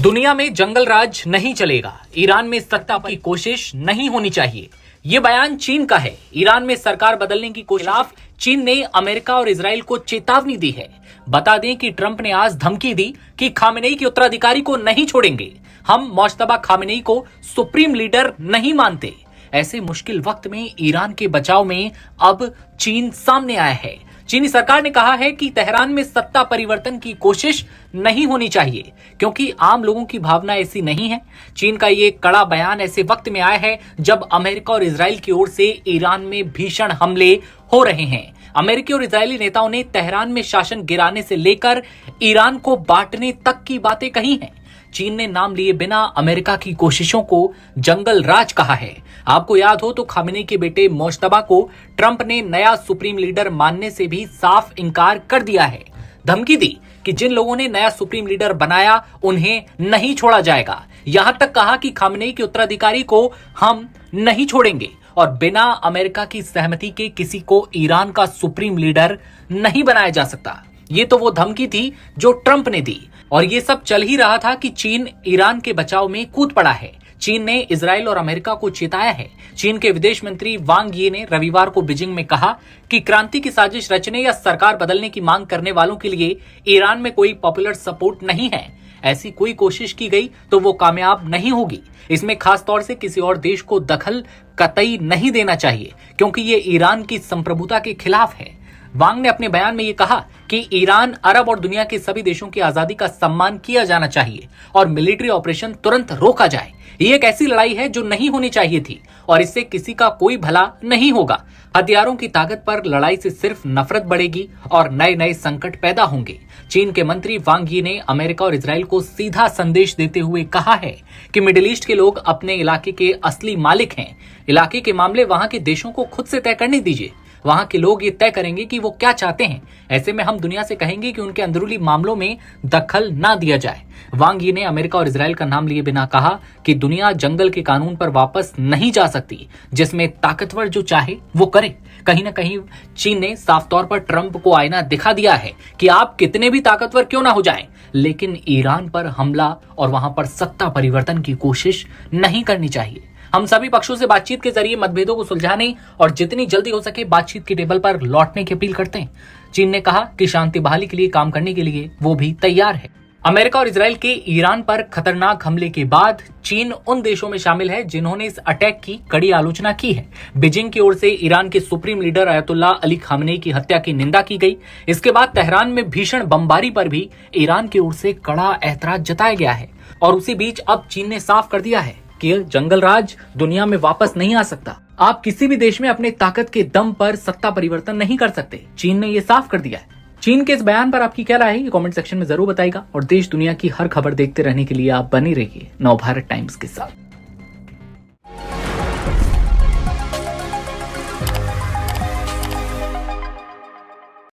दुनिया में जंगल राज नहीं चलेगा, ईरान में सत्ता की कोशिश नहीं होनी चाहिए। ये बयान चीन का है। ईरान में सरकार बदलने की कोशिश खिलाफ चीन ने अमेरिका और इजराइल को चेतावनी दी है। बता दें कि ट्रंप ने आज धमकी दी कि खामेनेई के उत्तराधिकारी को नहीं छोड़ेंगे। हम मुश्तबा खामेनेई को सुप्रीम लीडर नहीं मानते। ऐसे मुश्किल वक्त में ईरान के बचाव में अब चीन सामने आया है। चीनी सरकार ने कहा है कि तेहरान में सत्ता परिवर्तन की कोशिश नहीं होनी चाहिए, क्योंकि आम लोगों की भावना ऐसी नहीं है। चीन का ये कड़ा बयान ऐसे वक्त में आया है जब अमेरिका और इजराइल की ओर से ईरान में भीषण हमले हो रहे हैं। अमेरिकी और इजरायली नेताओं ने तेहरान में शासन गिराने से लेकर ईरान को बांटने तक की बातें कही हैं। चीन ने नाम लिए बिना अमेरिका की कोशिशों को जंगल राज कहा है। आपको याद हो तो खामेनेई के बेटे मुश्तबा को ट्रंप ने नया सुप्रीम लीडर मानने से भी साफ इनकार कर दिया है। धमकी दी कि जिन लोगों ने नया सुप्रीम लीडर बनाया उन्हें नहीं छोड़ा जाएगा। यहां तक कहा कि खामेनेई के उत्तराधिकारी को हम नहीं छोड़ेंगे और बिना अमेरिका की सहमति के किसी को ईरान का सुप्रीम लीडर नहीं बनाया जा सकता। ये तो वो धमकी थी जो ट्रंप ने दी, और ये सब चल ही रहा था कि चीन ईरान के बचाव में कूद पड़ा है। चीन ने इजराइल और अमेरिका को चेताया है। चीन के विदेश मंत्री वांग यी ने रविवार को बीजिंग में कहा कि क्रांति की साजिश रचने या सरकार बदलने की मांग करने वालों के लिए ईरान में कोई पॉपुलर सपोर्ट नहीं है। ऐसी कोई कोशिश की गई तो वो कामयाब नहीं होगी। इसमें खास तौर से किसी और देश को दखल कतई नहीं देना चाहिए, क्योंकि ये ईरान की संप्रभुता के खिलाफ है। वांग ने अपने बयान में ये कहा कि ईरान, अरब और दुनिया के सभी देशों की आजादी का सम्मान किया जाना चाहिए और मिलिट्री ऑपरेशन तुरंत रोका जाए। ये एक ऐसी लड़ाई है जो नहीं होनी चाहिए थी और इससे किसी का कोई भला नहीं होगा। हथियारों की ताकत पर लड़ाई से सिर्फ नफरत बढ़ेगी और नए नए संकट पैदा होंगे। चीन के मंत्री वांग यी ने अमेरिका और इजराइल को सीधा संदेश देते हुए कहा है कि मिडिल ईस्ट के लोग अपने इलाके के असली मालिक हैं। इलाके के मामले वहां के देशों को खुद से तय करने दीजिए। वहां के लोग ये तय करेंगे कि वो क्या चाहते हैं। ऐसे में हम दुनिया से कहेंगे कि उनके अंदरूनी मामलों में दखल ना दिया जाए। वांग यी ने अमेरिका और इजराइल का नाम लिए बिना कहा कि दुनिया जंगल के कानून पर वापस नहीं जा सकती, जिसमें ताकतवर जो चाहे वो करे। कहीं ना कहीं चीन ने साफ तौर पर ट्रंप को आईना दिखा दिया है कि आप कितने भी ताकतवर क्यों ना हो जाएं, लेकिन ईरान पर हमला और वहां पर सत्ता परिवर्तन की कोशिश नहीं करनी चाहिए। हम सभी पक्षों से बातचीत के जरिए मतभेदों को सुलझाने और जितनी जल्दी हो सके बातचीत की टेबल पर लौटने की अपील करते हैं। चीन ने कहा कि शांति बहाली के लिए काम करने के लिए वो भी तैयार है। अमेरिका और इजराइल के ईरान पर खतरनाक हमले के बाद चीन उन देशों में शामिल है जिन्होंने इस अटैक की कड़ी आलोचना की है। बीजिंग की ओर से ईरान के supreme leader Ayatollah Ali Khamenei की हत्या की निंदा की गई। इसके बाद तेहरान में भीषण बमबारी पर भी ईरान की ओर से कड़ा एतराज जताया गया है। और उसी बीच अब चीन ने साफ कर दिया है कि जंगल राज दुनिया में वापस नहीं आ सकता। आप किसी भी देश में अपने ताकत के दम पर सत्ता परिवर्तन नहीं कर सकते। चीन ने ये साफ कर दिया है। चीन के इस बयान पर आपकी क्या राय है, ये कमेंट सेक्शन में जरूर बताइएगा। और देश दुनिया की हर खबर देखते रहने के लिए आप बने रहिए नवभारत टाइम्स के साथ।